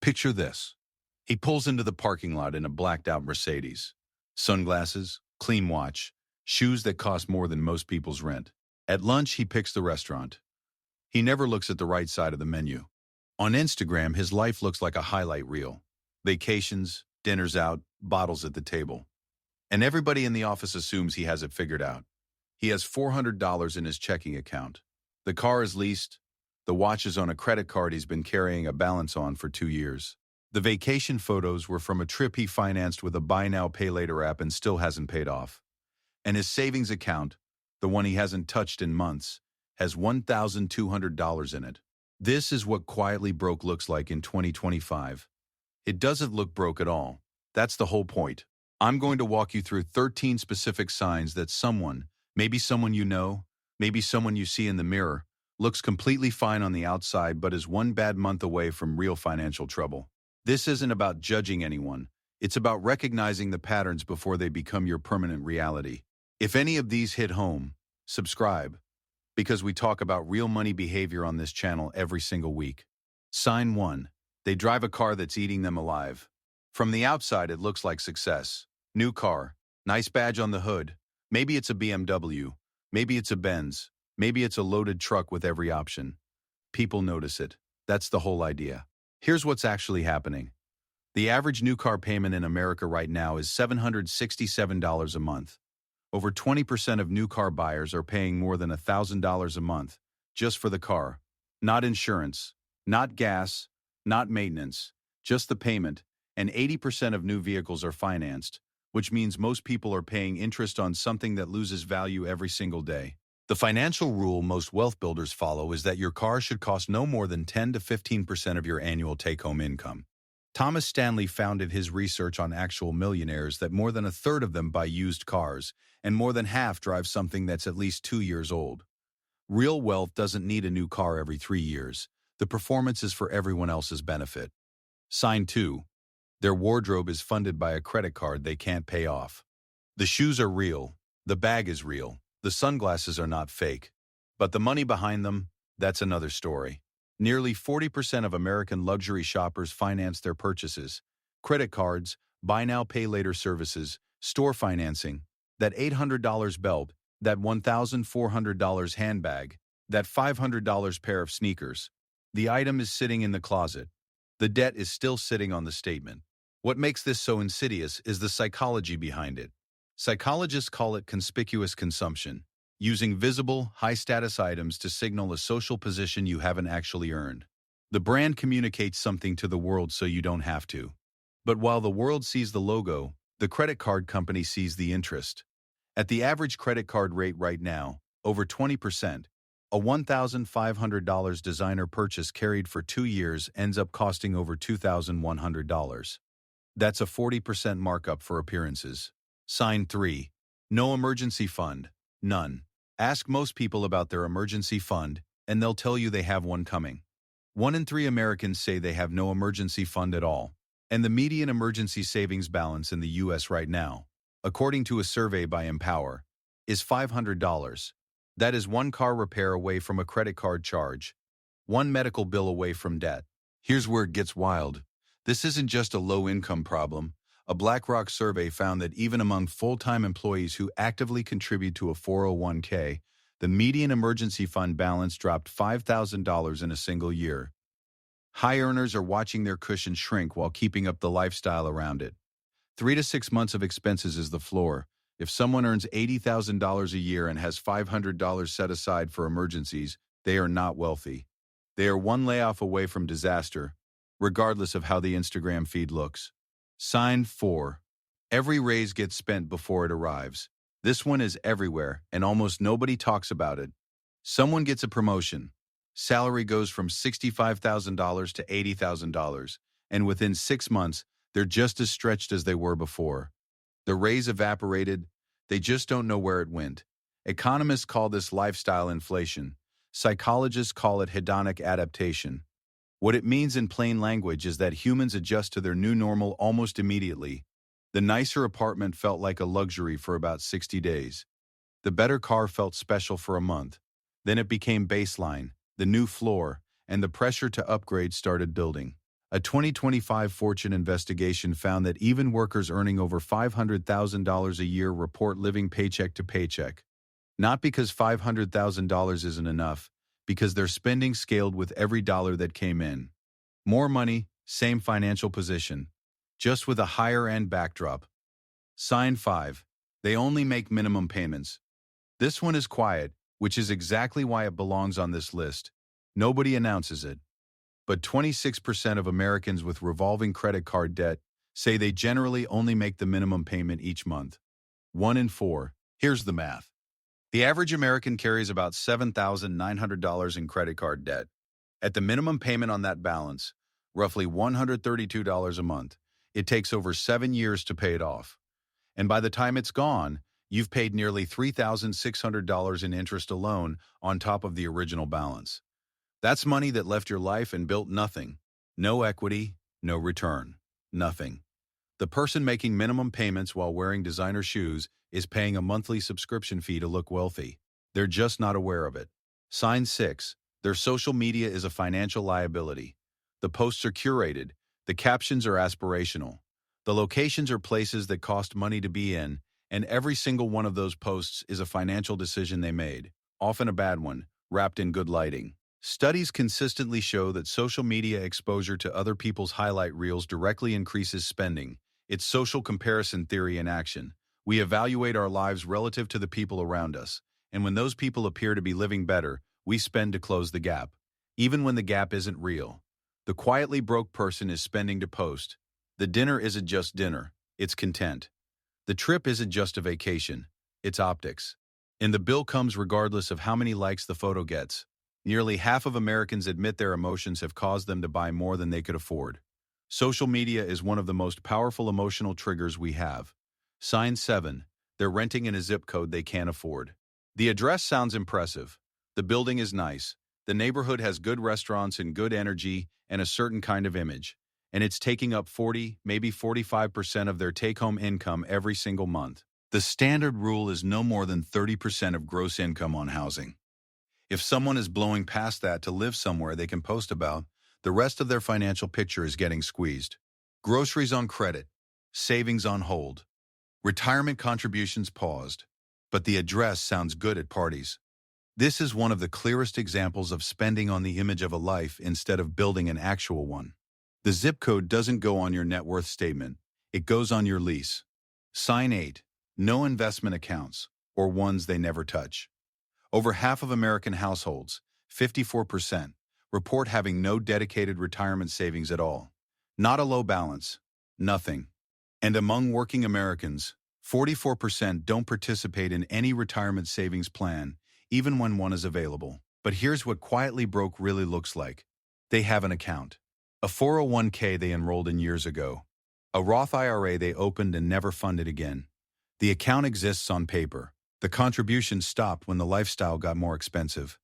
Picture this. He pulls into the parking lot in a blacked-out Mercedes. Sunglasses, clean watch, shoes that cost more than most people's rent. At lunch, he picks the restaurant. He never looks at the right side of the menu. On Instagram, his life looks like a highlight reel. Vacations, dinners out, bottles at the table. And everybody in the office assumes he has it figured out. He has $400 in his checking account. The car is leased. The watch is on a credit card he's been carrying a balance on for 2 years. The vacation photos were from a trip he financed with a buy now, pay later app and still hasn't paid off. And his savings account, the one he hasn't touched in months, has $1,200 in it. This is what quietly broke looks like in 2025. It doesn't look broke at all. That's the whole point. I'm going to walk you through 13 specific signs that someone, maybe someone you know, maybe someone you see in the mirror, looks completely fine on the outside but is one bad month away from real financial trouble. This isn't about judging anyone. It's about recognizing the patterns before they become your permanent reality. If any of these hit home, subscribe, because we talk about real money behavior on this channel every single week. Sign 1. They drive a car that's eating them alive. From the outside, it looks like success. New car, nice badge on the hood. Maybe it's a BMW, maybe it's a Benz, maybe it's a loaded truck with every option. People notice it. That's the whole idea. Here's what's actually happening. The average new car payment in America right now is $767 a month. Over 20% of new car buyers are paying more than $1,000 a month just for the car. Not insurance, not gas, not maintenance, just the payment, and 80% of new vehicles are financed, which means most people are paying interest on something that loses value every single day. The financial rule most wealth builders follow is that your car should cost no more than 10 to 15% of your annual take-home income. Thomas Stanley founded his research on actual millionaires that more than a third of them buy used cars, and more than half drive something that's at least 2 years old. Real wealth doesn't need a new car every 3 years. The performance is for everyone else's benefit. Sign 2. Their wardrobe is funded by a credit card they can't pay off. The shoes are real. The bag is real. The sunglasses are not fake. But the money behind them, that's another story. Nearly 40% of American luxury shoppers finance their purchases. Credit cards, buy now, pay later services, store financing, that $800 belt, that $1,400 handbag, that $500 pair of sneakers. The item is sitting in the closet. The debt is still sitting on the statement. What makes this so insidious is the psychology behind it. Psychologists call it conspicuous consumption, using visible, high-status items to signal a social position you haven't actually earned. The brand communicates something to the world so you don't have to. But while the world sees the logo, the credit card company sees the interest. At the average credit card rate right now, over 20%, a $1,500 designer purchase carried for 2 years ends up costing over $2,100. That's a 40% markup for appearances. Sign 3. No emergency fund. None. Ask most people about their emergency fund, and they'll tell you they have one coming. 1 in 3 Americans say they have no emergency fund at all. And the median emergency savings balance in the U.S. right now, according to a survey by Empower, is $500. That is 1 car repair away from a credit card charge, 1 medical bill away from debt. Here's where it gets wild. This isn't just a low-income problem. A BlackRock survey found that even among full-time employees who actively contribute to a 401k, the median emergency fund balance dropped $5,000 in a single year. High earners are watching their cushion shrink while keeping up the lifestyle around it. 3 to 6 months of expenses is the floor. If someone earns $80,000 a year and has $500 set aside for emergencies, they are not wealthy. They are 1 layoff away from disaster, regardless of how the Instagram feed looks. Sign 4. Every raise gets spent before it arrives. This one is everywhere, and almost nobody talks about it. Someone gets a promotion. Salary goes from $65,000 to $80,000, and within 6 months, they're just as stretched as they were before. The raise evaporated. They just don't know where it went. Economists call this lifestyle inflation. Psychologists call it hedonic adaptation. What it means in plain language is that humans adjust to their new normal almost immediately. The nicer apartment felt like a luxury for about 60 days. The better car felt special for a month. Then it became baseline, the new floor, and the pressure to upgrade started building. A 2025 Fortune investigation found that even workers earning over $500,000 a year report living paycheck to paycheck. Not because $500,000 isn't enough, because their spending scaled with every dollar that came in. More money, same financial position, just with a higher-end backdrop. Sign 5. They only make minimum payments. This one is quiet, which is exactly why it belongs on this list. Nobody announces it. But 26% of Americans with revolving credit card debt say they generally only make the minimum payment each month. 1 in 4. Here's the math. The average American carries about $7,900 in credit card debt. At the minimum payment on that balance, roughly $132 a month, it takes over 7 years to pay it off. And by the time it's gone, you've paid nearly $3,600 in interest alone on top of the original balance. That's money that left your life and built nothing. No equity, no return. Nothing. The person making minimum payments while wearing designer shoes is paying a monthly subscription fee to look wealthy. They're just not aware of it. Sign 6. Their social media is a financial liability. The posts are curated. The captions are aspirational. The locations are places that cost money to be in, and every single one of those posts is a financial decision they made, often a bad one, wrapped in good lighting. Studies consistently show that social media exposure to other people's highlight reels directly increases spending. It's social comparison theory in action. We evaluate our lives relative to the people around us, and when those people appear to be living better, we spend to close the gap, even when the gap isn't real. The quietly broke person is spending to post. The dinner isn't just dinner, it's content. The trip isn't just a vacation, it's optics. And the bill comes regardless of how many likes the photo gets. Nearly half of Americans admit their emotions have caused them to buy more than they could afford. Social media is one of the most powerful emotional triggers we have. Sign 7. They're renting in a zip code they can't afford. The address sounds impressive. The building is nice. The neighborhood has good restaurants and good energy and a certain kind of image. And it's taking up 40, maybe 45% of their take-home income every single month. The standard rule is no more than 30% of gross income on housing. If someone is blowing past that to live somewhere they can post about, the rest of their financial picture is getting squeezed. Groceries on credit, savings on hold, retirement contributions paused, but the address sounds good at parties. This is one of the clearest examples of spending on the image of a life instead of building an actual one. The zip code doesn't go on your net worth statement, it goes on your lease. Sign 8. No investment accounts, or ones they never touch. Over half of American households, 54%, report having no dedicated retirement savings at all. Not a low balance, nothing. And among working Americans, 44% don't participate in any retirement savings plan, even when one is available. But here's what quietly broke really looks like. They have an account. A 401k they enrolled in years ago. A Roth IRA they opened and never funded again. The account exists on paper. The contributions stopped when the lifestyle got more expensive.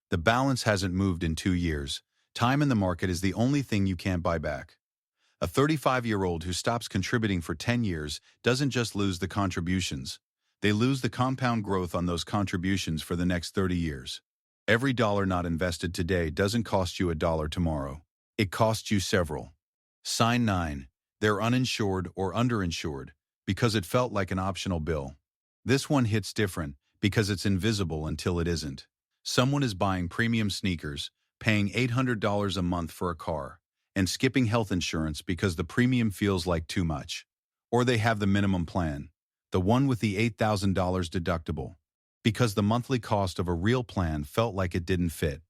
The balance hasn't moved in 2 years. Time in the market is the only thing you can't buy back. A 35-year-old who stops contributing for 10 years doesn't just lose the contributions. They lose the compound growth on those contributions for the next 30 years. Every dollar not invested today doesn't cost you a dollar tomorrow. It costs you several. Sign 9. They're uninsured or underinsured because it felt like an optional bill. This one hits different because it's invisible until it isn't. Someone is buying premium sneakers, paying $800 a month for a car, and skipping health insurance because the premium feels like too much. Or they have the minimum plan, the one with the $8,000 deductible, because the monthly cost of a real plan felt like it didn't fit,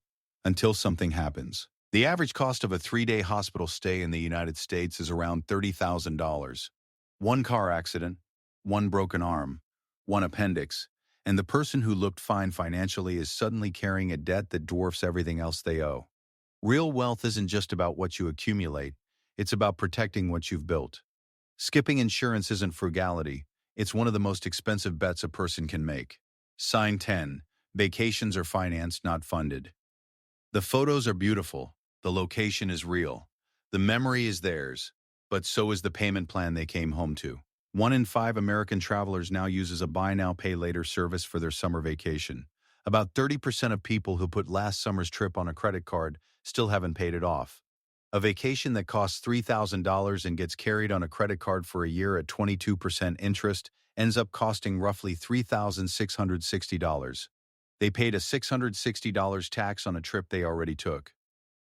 until something happens. The average cost of a 3-day hospital stay in the United States is around $30,000. One car accident, one broken arm, one appendix, and the person who looked fine financially is suddenly carrying a debt that dwarfs everything else they owe. Real wealth isn't just about what you accumulate, it's about protecting what you've built. Skipping insurance isn't frugality, it's one of the most expensive bets a person can make. Sign 10. Vacations are financed, not funded. The photos are beautiful, the location is real, the memory is theirs, but so is the payment plan they came home to. 1 in 5 American travelers now uses a buy now, pay later service for their summer vacation. About 30% of people who put last summer's trip on a credit card still haven't paid it off. A vacation that costs $3,000 and gets carried on a credit card for a year at 22% interest ends up costing roughly $3,660. They paid a $660 tax on a trip they already took.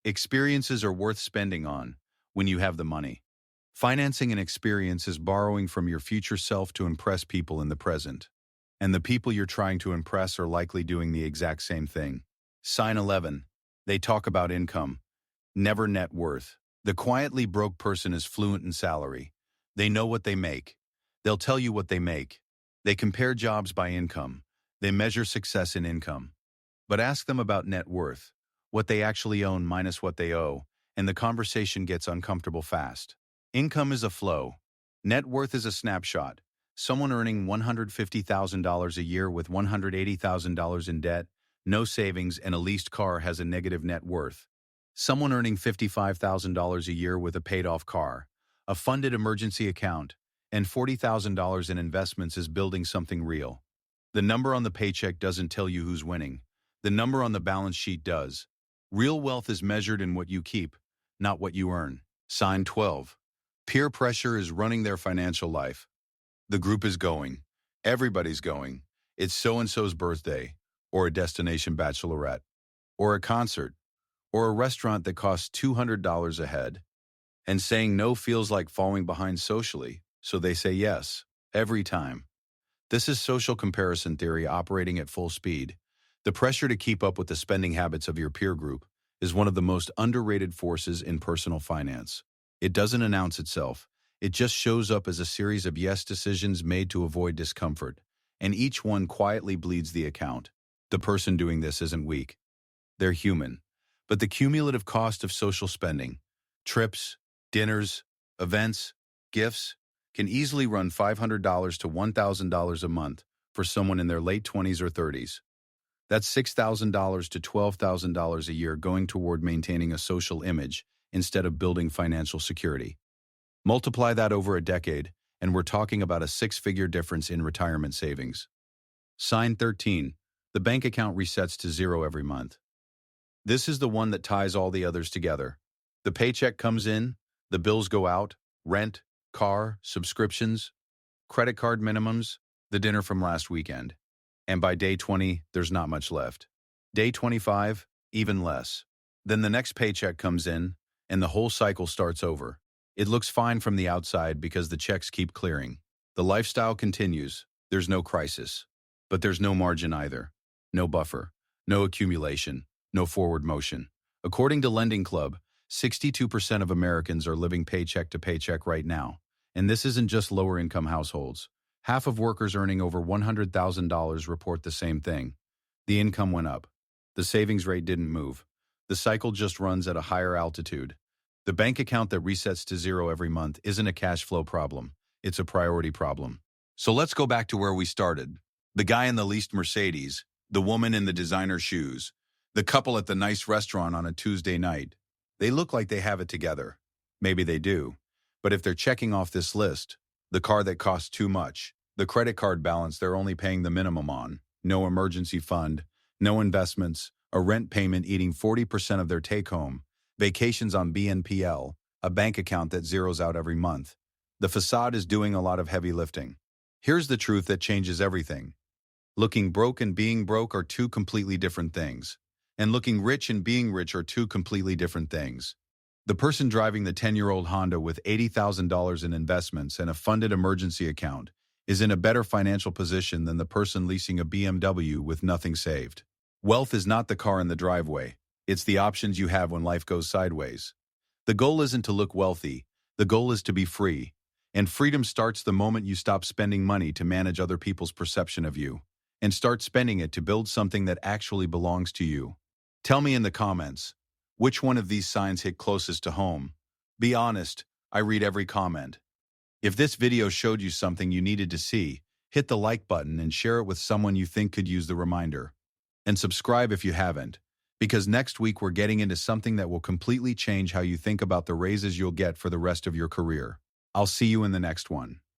Experiences are worth spending on when you have the money. Financing an experience is borrowing from your future self to impress people in the present. And the people you're trying to impress are likely doing the exact same thing. Sign 11. They talk about income, never net worth. The quietly broke person is fluent in salary. They know what they make. They'll tell you what they make. They compare jobs by income. They measure success in income. But ask them about net worth, what they actually own minus what they owe, and the conversation gets uncomfortable fast. Income is a flow. Net worth is a snapshot. Someone earning $150,000 a year with $180,000 in debt, no savings, and a leased car has a negative net worth. Someone earning $55,000 a year with a paid-off car, a funded emergency account, and $40,000 in investments is building something real. The number on the paycheck doesn't tell you who's winning. The number on the balance sheet does. Real wealth is measured in what you keep, not what you earn. Sign 12. Peer pressure is running their financial life. The group is going. Everybody's going. It's so-and-so's birthday, or a destination bachelorette, or a concert, or a restaurant that costs $200 a head. And saying no feels like falling behind socially, so they say yes, every time. This is social comparison theory operating at full speed. The pressure to keep up with the spending habits of your peer group is one of the most underrated forces in personal finance. It doesn't announce itself. It just shows up as a series of yes decisions made to avoid discomfort, and each one quietly bleeds the account. The person doing this isn't weak. They're human. But the cumulative cost of social spending, trips, dinners, events, gifts, can easily run $500 to $1,000 a month for someone in their late 20s or 30s. That's $6,000 to $12,000 a year going toward maintaining a social image instead of building financial security. Multiply that over a decade, and we're talking about a six-figure difference in retirement savings. Sign 13. The bank account resets to zero every month. This is the one that ties all the others together. The paycheck comes in, the bills go out, rent, car, subscriptions, credit card minimums, the dinner from last weekend. And by day 20, there's not much left. Day 25, even less. Then the next paycheck comes in, and the whole cycle starts over. It looks fine from the outside because the checks keep clearing. The lifestyle continues. There's no crisis. But there's no margin either. No buffer. No accumulation. No forward motion. According to Lending Club, 62% of Americans are living paycheck to paycheck right now. And this isn't just lower-income households. Half of workers earning over $100,000 report the same thing. The income went up. The savings rate didn't move. The cycle just runs at a higher altitude. The bank account that resets to zero every month isn't a cash flow problem. It's a priority problem. So let's go back to where we started. The guy in the leased Mercedes, the woman in the designer shoes, the couple at the nice restaurant on a Tuesday night. They look like they have it together. Maybe they do. But if they're checking off this list, the car that costs too much, the credit card balance they're only paying the minimum on, no emergency fund, no investments, a rent payment eating 40% of their take-home, vacations on BNPL, a bank account that zeroes out every month. The facade is doing a lot of heavy lifting. Here's the truth that changes everything. Looking broke and being broke are two completely different things. And looking rich and being rich are two completely different things. The person driving the 10-year-old Honda with $80,000 in investments and a funded emergency account is in a better financial position than the person leasing a BMW with nothing saved. Wealth is not the car in the driveway. It's the options you have when life goes sideways. The goal isn't to look wealthy. The goal is to be free. And freedom starts the moment you stop spending money to manage other people's perception of you and start spending it to build something that actually belongs to you. Tell me in the comments, which one of these signs hit closest to home? Be honest, I read every comment. If this video showed you something you needed to see, hit the like button and share it with someone you think could use the reminder. And subscribe if you haven't, because next week we're getting into something that will completely change how you think about the raises you'll get for the rest of your career. I'll see you in the next one.